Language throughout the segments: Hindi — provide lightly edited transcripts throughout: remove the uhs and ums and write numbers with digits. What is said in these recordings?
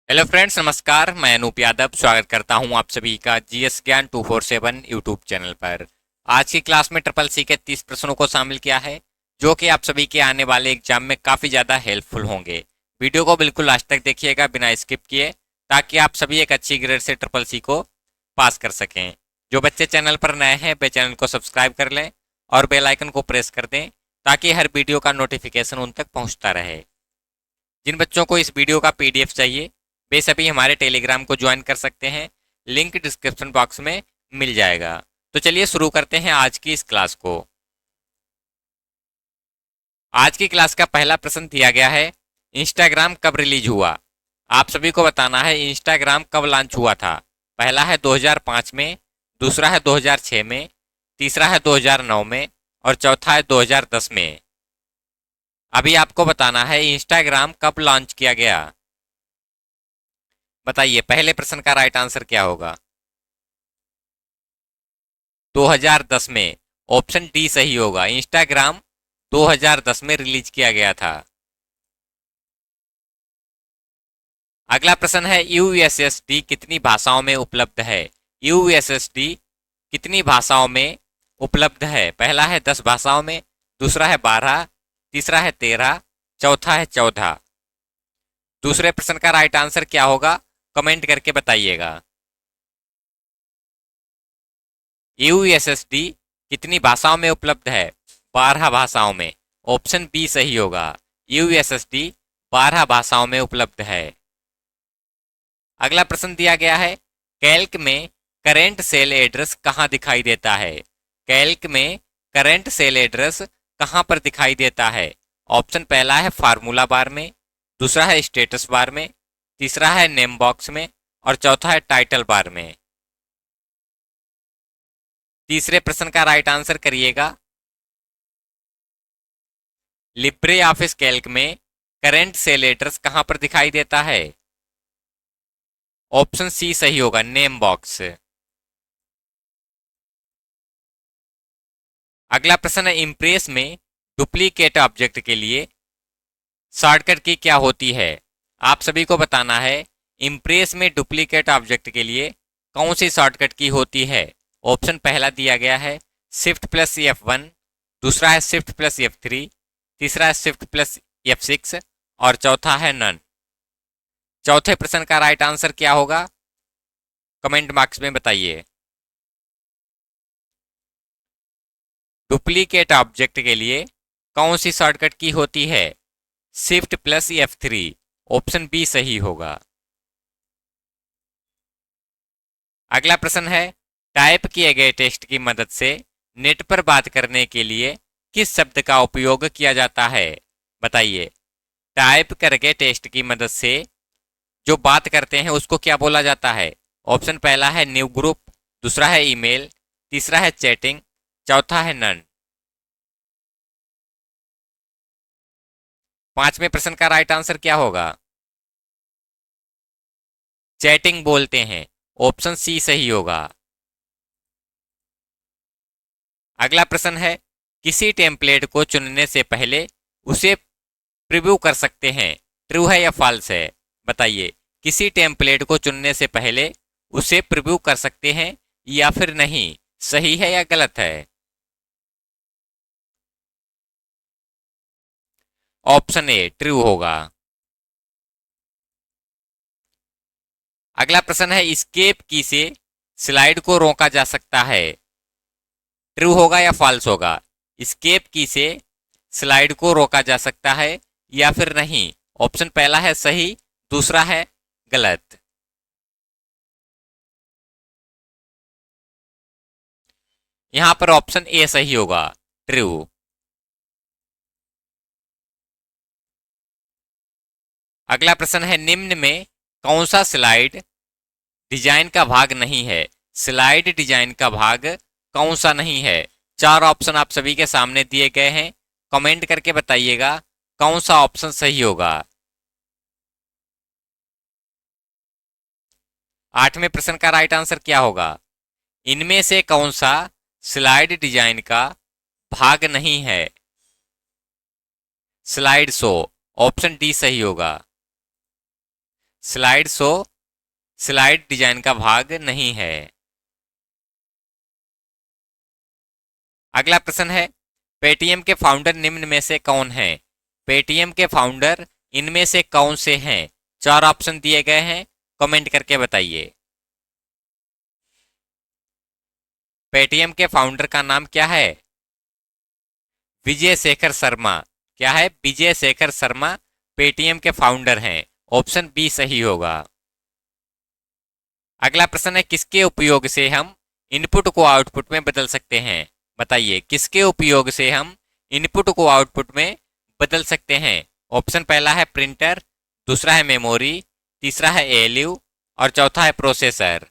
हेलो फ्रेंड्स, नमस्कार। मैं अनूप यादव स्वागत करता हूं आप सभी का जीएस ज्ञान 247 यूट्यूब चैनल पर। आज की क्लास में ट्रिपल सी के 30 प्रश्नों को शामिल किया है, जो कि आप सभी के आने वाले एग्जाम में काफ़ी ज़्यादा हेल्पफुल होंगे। वीडियो को बिल्कुल लास्ट तक देखिएगा बिना स्किप किए, ताकि आप सभी एक अच्छी ग्रेड से ट्रिपल सी को पास कर सकें। जो बच्चे चैनल पर नए हैं वे चैनल को सब्सक्राइब कर लें और बेल आइकन को प्रेस कर दें, ताकि हर वीडियो का नोटिफिकेशन उन तक पहुँचता रहे। जिन बच्चों को इस वीडियो का पीडीएफ चाहिए वे सभी हमारे टेलीग्राम को ज्वाइन कर सकते हैं, लिंक डिस्क्रिप्शन बॉक्स में मिल जाएगा। तो चलिए शुरू करते हैं आज की इस क्लास को। आज की क्लास का पहला प्रश्न दिया गया है, इंस्टाग्राम कब रिलीज हुआ? आप सभी को बताना है इंस्टाग्राम कब लॉन्च हुआ था। पहला है 2005 में, दूसरा है 2006 में, तीसरा है 2009 में और चौथा है 2010 में। अभी आपको बताना है इंस्टाग्राम कब लॉन्च किया गया। बताइए पहले प्रश्न का राइट आंसर क्या होगा? 2010 में। ऑप्शन डी सही होगा। इंस्टाग्राम 2010 में रिलीज किया गया था। अगला प्रश्न है, यूएसएसडी कितनी भाषाओं में उपलब्ध है? यूएसएसडी कितनी भाषाओं में उपलब्ध है? पहला है 10 भाषाओं में, दूसरा है 12, तीसरा है 13, चौथा है 14। दूसरे प्रश्न का राइट आंसर क्या होगा, कमेंट करके बताइएगा। यूएसएसडी कितनी भाषाओं में उपलब्ध है? 12 भाषाओं में। ऑप्शन बी सही होगा। यूएसएसडी 12 भाषाओं में उपलब्ध है। अगला प्रश्न दिया गया है, कैल्क में करेंट सेल एड्रेस कहां दिखाई देता है? कैल्क में करेंट सेल एड्रेस कहां पर दिखाई देता है? ऑप्शन पहला है फार्मूला बार में, दूसरा है स्टेटस बार में, तीसरा है नेम बॉक्स में और चौथा है टाइटल बार में। तीसरे प्रश्न का राइट आंसर करिएगा। लिब्रे ऑफिस कैल्क में करेंट सेल एड्रेस कहां पर दिखाई देता है? ऑप्शन सी सही होगा, नेम बॉक्स। अगला प्रश्न है, इम्प्रेस में डुप्लीकेट ऑब्जेक्ट के लिए शॉर्टकट की क्या होती है? आप सभी को बताना है इम्प्रेस में डुप्लीकेट ऑब्जेक्ट के लिए कौन सी शॉर्टकट की होती है। ऑप्शन पहला दिया गया है शिफ्ट प्लस F1, दूसरा है शिफ्ट प्लस F3, तीसरा है शिफ्ट प्लस F6 और चौथा है नन। चौथे प्रश्न का राइट आंसर क्या होगा, कमेंट बॉक्स में बताइए। डुप्लीकेट ऑब्जेक्ट के लिए कौन सी शॉर्टकट की होती है? Shift plus F3। Option B सही होगा। अगला प्रश्न है, टाइप किए गए टेक्स्ट की मदद से नेट पर बात करने के लिए किस शब्द का उपयोग किया जाता है? बताइए। टाइप करके टेक्स्ट की मदद से जो बात करते हैं उसको क्या बोला जाता है? ऑप्शन पहला है न्यू ग्रुप, दूसरा है ईमेल, तीसरा है चैटिंग, चौथा है नन। पांचवें प्रश्न का राइट आंसर क्या होगा? चैटिंग बोलते हैं। ऑप्शन सी सही होगा। अगला प्रश्न है, किसी टेम्पलेट को चुनने से पहले उसे प्रीव्यू कर सकते हैं, ट्रू है या फॉल्स है? बताइए। किसी टेम्पलेट को चुनने से पहले उसे प्रीव्यू कर सकते हैं या फिर नहीं, सही है या गलत है? ऑप्शन ए ट्रू होगा। अगला प्रश्न है, एस्केप की से स्लाइड को रोका जा सकता है, ट्रू होगा या फॉल्स होगा? एस्केप की से स्लाइड को रोका जा सकता है या फिर नहीं? ऑप्शन पहला है सही, दूसरा है गलत। यहां पर ऑप्शन ए सही होगा, ट्रू। अगला प्रश्न है, निम्न में कौन सा स्लाइड डिजाइन का भाग नहीं है? स्लाइड डिजाइन का भाग कौन सा नहीं है? चार ऑप्शन आप सभी के सामने दिए गए हैं, कमेंट करके बताइएगा कौन सा ऑप्शन सही होगा। आठवें प्रश्न का राइट आंसर क्या होगा? इनमें से कौन सा स्लाइड डिजाइन का भाग नहीं है? Slide show. ऑप्शन डी सही होगा। स्लाइड शो स्लाइड डिजाइन का भाग नहीं है। अगला प्रश्न है, पेटीएम के फाउंडर निम्न में से कौन है? पेटीएम के फाउंडर इनमें से कौन से हैं? 4 ऑप्शन दिए गए हैं, कमेंट करके बताइए। पेटीएम के फाउंडर का नाम क्या है? विजय शेखर शर्मा। क्या है? विजय शेखर शर्मा पेटीएम के फाउंडर हैं। ऑप्शन बी सही होगा। अगला प्रश्न है, किसके उपयोग से हम इनपुट को आउटपुट में बदल सकते हैं? बताइए, किसके उपयोग से हम इनपुट को आउटपुट में बदल सकते हैं? ऑप्शन पहला है प्रिंटर, दूसरा है मेमोरी, तीसरा है एएलयू और चौथा है प्रोसेसर।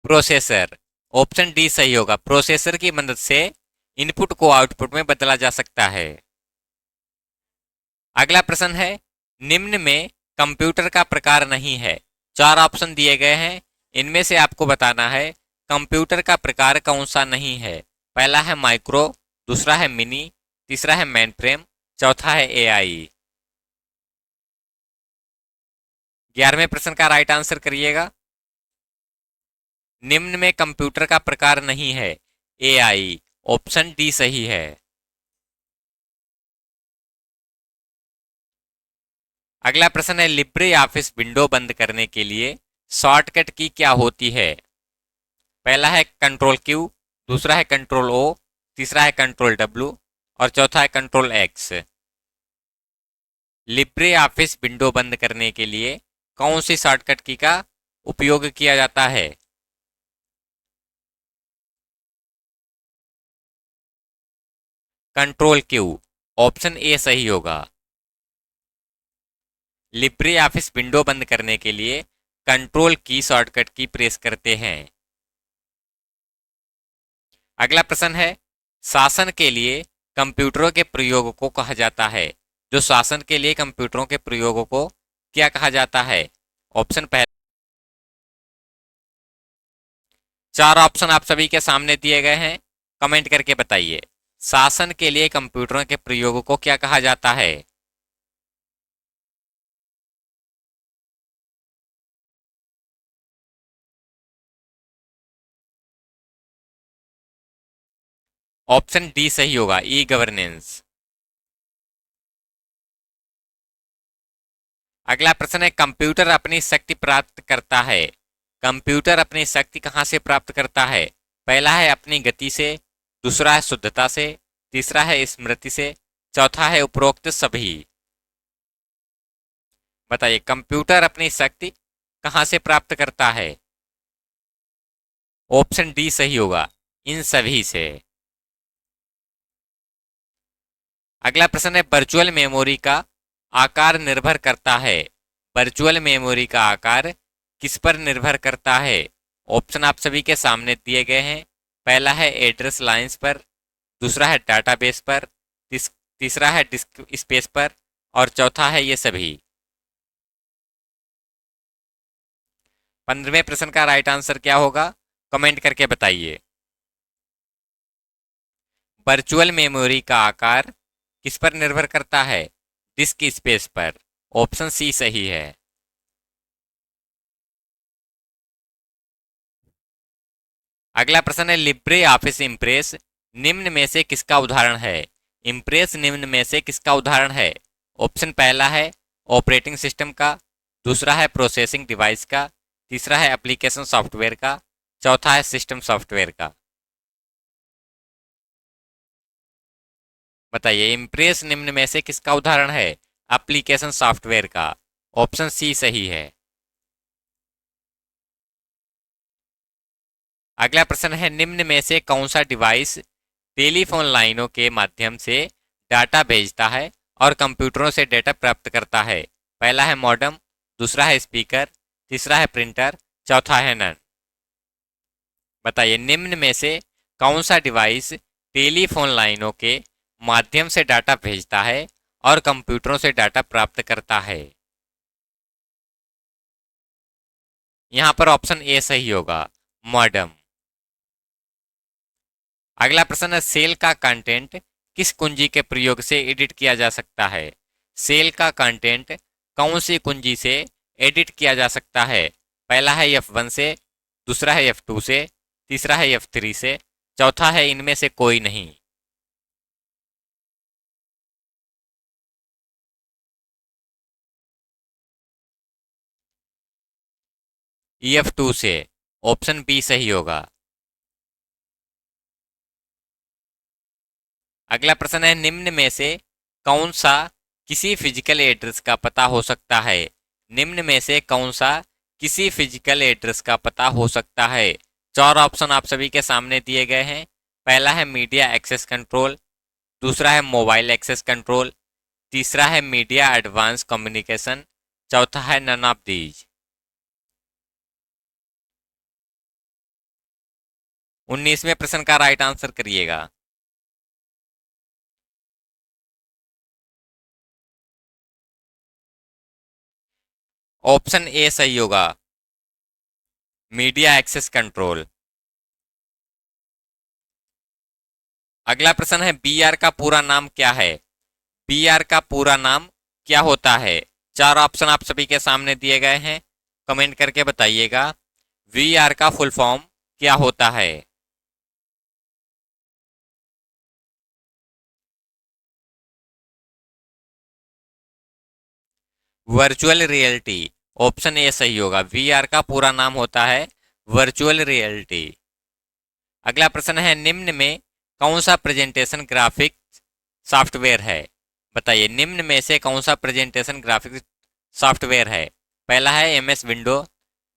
प्रोसेसर। ऑप्शन डी सही होगा। प्रोसेसर की मदद से इनपुट को आउटपुट में बदला जा सकता है। अगला प्रश्न है, निम्न में कंप्यूटर का प्रकार नहीं है। 4 ऑप्शन दिए गए हैं, इनमें से आपको बताना है कंप्यूटर का प्रकार कौन सा नहीं है। पहला है माइक्रो, दूसरा है मिनी, तीसरा है मेन फ्रेम, चौथा है एआई। 11वें प्रश्न का राइट आंसर करिएगा। निम्न में कंप्यूटर का प्रकार नहीं है, एआई। ऑप्शन डी सही है। अगला प्रश्न है, लिब्रे ऑफिस विंडो बंद करने के लिए शॉर्टकट की क्या होती है? पहला है कंट्रोल क्यू, दूसरा है कंट्रोल ओ, तीसरा है कंट्रोल डब्ल्यू और चौथा है control x. Libre office window बंद करने के लिए कौन सी शॉर्टकट की का उपयोग किया जाता है? Control Q. ऑप्शन ए सही होगा। लिब्रे ऑफिस विंडो बंद करने के लिए कंट्रोल की शॉर्टकट की प्रेस करते हैं। अगला प्रश्न है, शासन के लिए कंप्यूटरों के प्रयोग को कहा जाता है। जो शासन के लिए कंप्यूटरों के प्रयोगों को क्या कहा जाता है? ऑप्शन पहला। 4 ऑप्शन आप सभी के सामने दिए गए हैं, कमेंट करके बताइए। शासन के लिए कंप्यूटरों के प्रयोग को क्या कहा जाता है? ऑप्शन डी सही होगा, ई गवर्नेंस। अगला प्रश्न है, कंप्यूटर अपनी शक्ति प्राप्त करता है। कंप्यूटर अपनी शक्ति कहाँ से प्राप्त करता है? पहला है अपनी गति से, दूसरा है शुद्धता से, तीसरा है स्मृति से, चौथा है उपरोक्त सभी। बताइए, कंप्यूटर अपनी शक्ति कहाँ से प्राप्त करता है? ऑप्शन डी सही होगा, इन सभी से। अगला प्रश्न है, वर्चुअल मेमोरी का आकार निर्भर करता है। वर्चुअल मेमोरी का आकार किस पर निर्भर करता है? ऑप्शन आप सभी के सामने दिए गए हैं। पहला है एड्रेस लाइंस पर, दूसरा है डाटाबेस पर, तीसरा है डिस्क स्पेस पर और चौथा है ये सभी। 15वें प्रश्न का राइट आंसर क्या होगा? कमेंट करके बताइए। वर्चुअल मेमोरी का आकार किस पर निर्भर करता है? डिस्क स्पेस पर। ऑप्शन सी सही है। अगला प्रश्न है, लिब्रे ऑफिस इम्प्रेस निम्न में से किसका उदाहरण है? इम्प्रेस निम्न में से किसका उदाहरण है? ऑप्शन पहला है ऑपरेटिंग सिस्टम का, दूसरा है प्रोसेसिंग डिवाइस का, तीसरा है एप्लीकेशन सॉफ्टवेयर का, चौथा है सिस्टम सॉफ्टवेयर का। बताइए, इम्प्रेस निम्न में से किसका उदाहरण है? एप्लीकेशन सॉफ्टवेयर का। ऑप्शन सी सही है। अगला प्रश्न है, निम्न में से कौन सा डिवाइस टेलीफोन लाइनों के माध्यम से डाटा भेजता है और कंप्यूटरों से डेटा प्राप्त करता है? पहला है मॉडेम, दूसरा है स्पीकर, तीसरा है प्रिंटर, चौथा है नन। बताइए, निम्न में से कौन सा डिवाइस टेलीफोन लाइनों के माध्यम से डाटा भेजता है और कंप्यूटरों से डाटा प्राप्त करता है? यहां पर ऑप्शन ए सही होगा, मॉडेम। अगला प्रश्न है, सेल का कंटेंट किस कुंजी के प्रयोग से एडिट किया जा सकता है? सेल का कंटेंट कौन सी कुंजी से एडिट किया जा सकता है? पहला है F1 से, दूसरा है F2 से, तीसरा है F3 से, चौथा है इनमें से कोई नहीं। F2 से, ऑप्शन बी सही होगा। अगला प्रश्न है, निम्न में से कौन सा किसी फिजिकल एड्रेस का पता हो सकता है? निम्न में से कौन सा किसी फिजिकल एड्रेस का पता हो सकता है? चार ऑप्शन आप सभी के सामने दिए गए हैं। पहला है मीडिया एक्सेस कंट्रोल, दूसरा है मोबाइल एक्सेस कंट्रोल, तीसरा है मीडिया एडवांस कम्युनिकेशन, चौथा है नन ऑफ दीज। 19वें प्रश्न का राइट आंसर करिएगा। ऑप्शन ए सही होगा, मीडिया एक्सेस कंट्रोल। अगला प्रश्न है, बीआर का पूरा नाम क्या है? बीआर का पूरा नाम क्या होता है? चार ऑप्शन आप सभी के सामने दिए गए हैं, कमेंट करके बताइएगा। वीआर का फुल फॉर्म क्या होता है? वर्चुअल रियलिटी, ऑप्शन ए सही होगा। वीआर का पूरा नाम होता है वर्चुअल रियलिटी। अगला प्रश्न है, निम्न में कौन सा प्रेजेंटेशन ग्राफिक्स सॉफ्टवेयर है? बताइए, निम्न में से कौन सा प्रेजेंटेशन ग्राफिक्स सॉफ्टवेयर है? पहला है एमएस विंडो,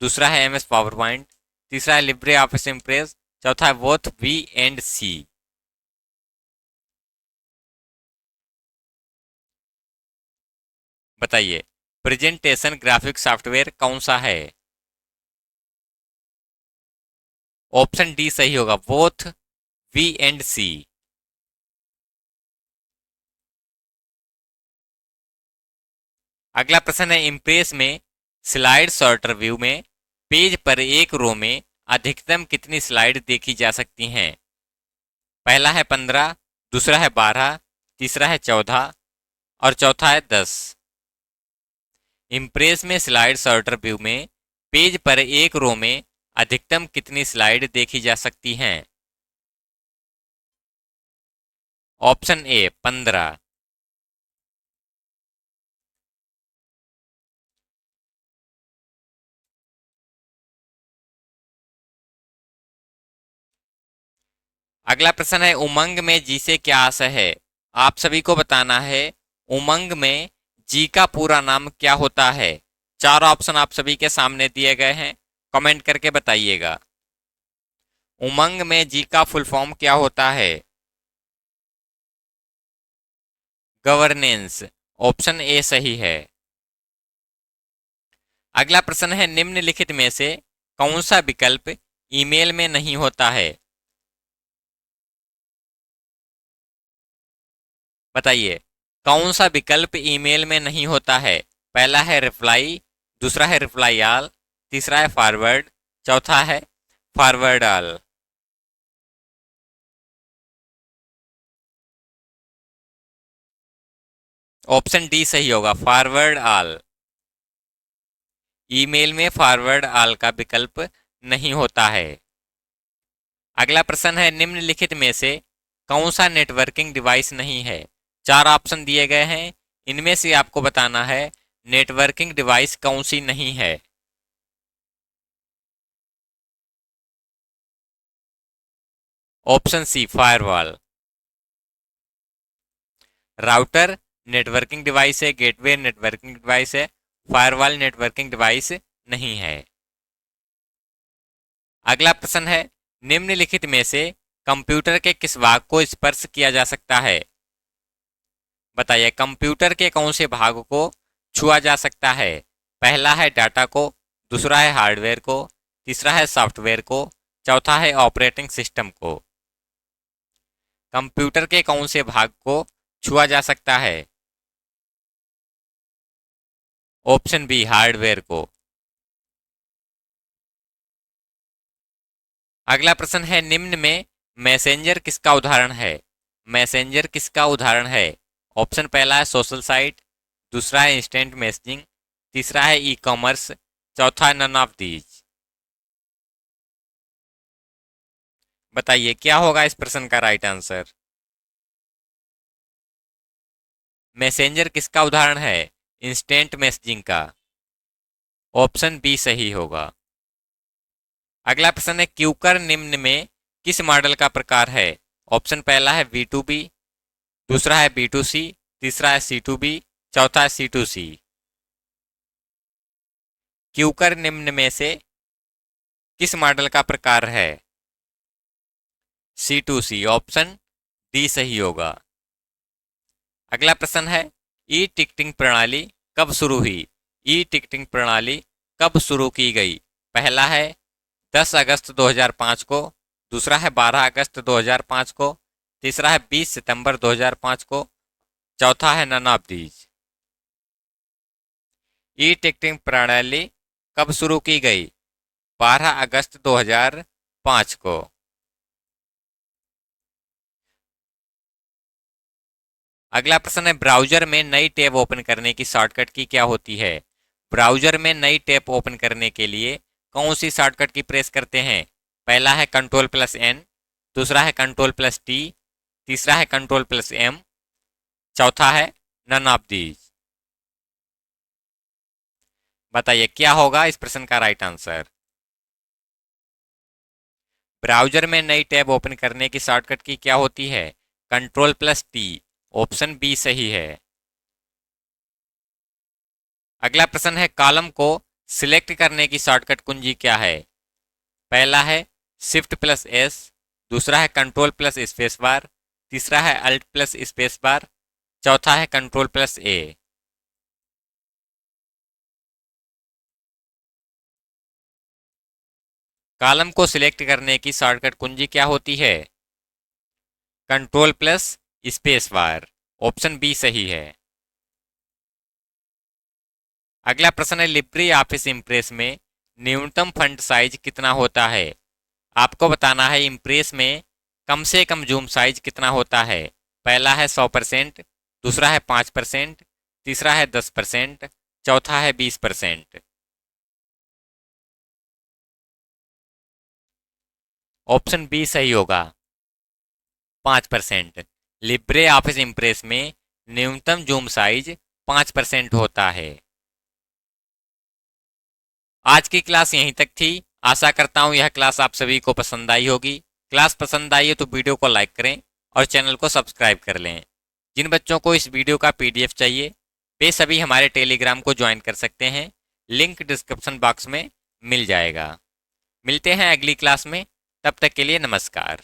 दूसरा है एमएस पावर पॉइंट, तीसरा है लिब्रे ऑफिस इम्प्रेस, चौथा है बोथ बी एंड सी। बताइए, प्रेजेंटेशन ग्राफिक्स सॉफ्टवेयर कौन सा है? ऑप्शन डी सही होगा, बोथ बी एंड सी। अगला प्रश्न है, इम्प्रेस में स्लाइड सॉर्टर व्यू में पेज पर एक रो में अधिकतम कितनी स्लाइड देखी जा सकती हैं? पहला है 15, दूसरा है 12, तीसरा है 14 और चौथा है 10। इम्प्रेस में स्लाइड सॉर्टर व्यू में पेज पर एक रो में अधिकतम कितनी स्लाइड देखी जा सकती हैं? Option A 15। अगला प्रश्न है, उमंग में जी से क्या आशय है? आप सभी को बताना है, उमंग में जी का पूरा नाम क्या होता है? चार ऑप्शन आप सभी के सामने दिए गए हैं, कमेंट करके बताइएगा। उमंग में जी का फुल फॉर्म क्या होता है? गवर्नेंस, ऑप्शन ए सही है। अगला प्रश्न है, निम्नलिखित में से कौन सा विकल्प ईमेल में नहीं होता है? बताइए, कौन सा विकल्प ईमेल में नहीं होता है? पहला है रिप्लाई, दूसरा है रिप्लाई ऑल, तीसरा है फॉरवर्ड, चौथा है फॉरवर्ड ऑल। ऑप्शन डी सही होगा, फॉरवर्ड ऑल। ईमेल में फॉरवर्ड ऑल का विकल्प नहीं होता है। अगला प्रश्न है, निम्नलिखित में से कौन सा नेटवर्किंग डिवाइस नहीं है? चार ऑप्शन दिए गए हैं, इनमें से आपको बताना है नेटवर्किंग डिवाइस कौन सी नहीं है। Option C firewall. Router networking device है, गेटवे नेटवर्किंग डिवाइस है, फायरवॉल नेटवर्किंग डिवाइस नहीं है। अगला प्रश्न है, निम्नलिखित में से कंप्यूटर के किस भाग को स्पर्श किया जा सकता है? बताइए, कंप्यूटर के कौन से भाग को छुआ जा सकता है? पहला है डाटा को, दूसरा है हार्डवेयर को, तीसरा है सॉफ्टवेयर को, चौथा है ऑपरेटिंग सिस्टम को। कंप्यूटर के कौन से भाग को छुआ जा सकता है? ऑप्शन बी हार्डवेयर को। अगला प्रश्न है, निम्न में मैसेंजर किसका उदाहरण है? मैसेंजर किसका उदाहरण है? ऑप्शन पहला है सोशल साइट, दूसरा है इंस्टेंट मैसेजिंग, तीसरा है ई कॉमर्स, चौथा है नन ऑफ दीज। बताइए क्या होगा इस प्रश्न का राइट आंसर? मैसेंजर किसका उदाहरण है? इंस्टेंट मैसेजिंग का। ऑप्शन बी सही होगा। अगला प्रश्न है क्यूकर निम्न में किस मॉडल का प्रकार है? ऑप्शन पहला है V2B, दूसरा है B2C, तीसरा है C2B, चौथा है C2C। क्यूकर निम्न में से किस मॉडल का प्रकार है? C2C। ऑप्शन डी सही होगा। अगला प्रश्न है ई टिकटिंग प्रणाली कब शुरू हुई? ई टिकटिंग प्रणाली कब शुरू की गई? पहला है 10 अगस्त 2005 को, दूसरा है 12 अगस्त 2005 को, तीसरा है 20 सितंबर 2005 को, चौथा है none of these. E ticketing प्रणाली कब शुरू की गई? 12 अगस्त 2005 को। अगला प्रश्न है ब्राउजर में नई टैब ओपन करने की शॉर्टकट की क्या होती है? ब्राउजर में नई टैब ओपन करने के लिए कौन सी शॉर्टकट की प्रेस करते हैं? पहला है Ctrl+N, दूसरा है Ctrl+T, तीसरा है Ctrl+M, चौथा है नन ऑफ दीज। बताइए क्या होगा इस प्रश्न का राइट आंसर? ब्राउजर में नई टैब ओपन करने की शॉर्टकट की क्या होती है? Ctrl+T। ऑप्शन बी सही है। अगला प्रश्न है कॉलम को सिलेक्ट करने की शॉर्टकट कुंजी क्या है? पहला है Shift+S, दूसरा है Ctrl+स्पेस बार, तीसरा है Alt+स्पेस बार, चौथा है Ctrl+A। कॉलम को सिलेक्ट करने की शॉर्टकट कुंजी क्या होती है? Ctrl+स्पेस बार। ऑप्शन बी सही है। अगला प्रश्न है लिब्रे ऑफिस इम्प्रेस में न्यूनतम फंट साइज कितना होता है? आपको बताना है इम्प्रेस में कम से कम जूम साइज कितना होता है। पहला है 100%, दूसरा है 5%, तीसरा है 10%, चौथा है 20%। ऑप्शन बी सही होगा, 5%। लिब्रे ऑफिस इम्प्रेस में न्यूनतम जूम साइज 5% होता है। आज की क्लास यहीं तक थी। आशा करता हूं यह क्लास आप सभी को पसंद आई होगी। क्लास पसंद आई है तो वीडियो को लाइक करें और चैनल को सब्सक्राइब कर लें। जिन बच्चों को इस वीडियो का PDF चाहिए वे सभी हमारे टेलीग्राम को ज्वाइन कर सकते हैं। लिंक डिस्क्रिप्शन बॉक्स में मिल जाएगा। मिलते हैं अगली क्लास में, तब तक के लिए नमस्कार।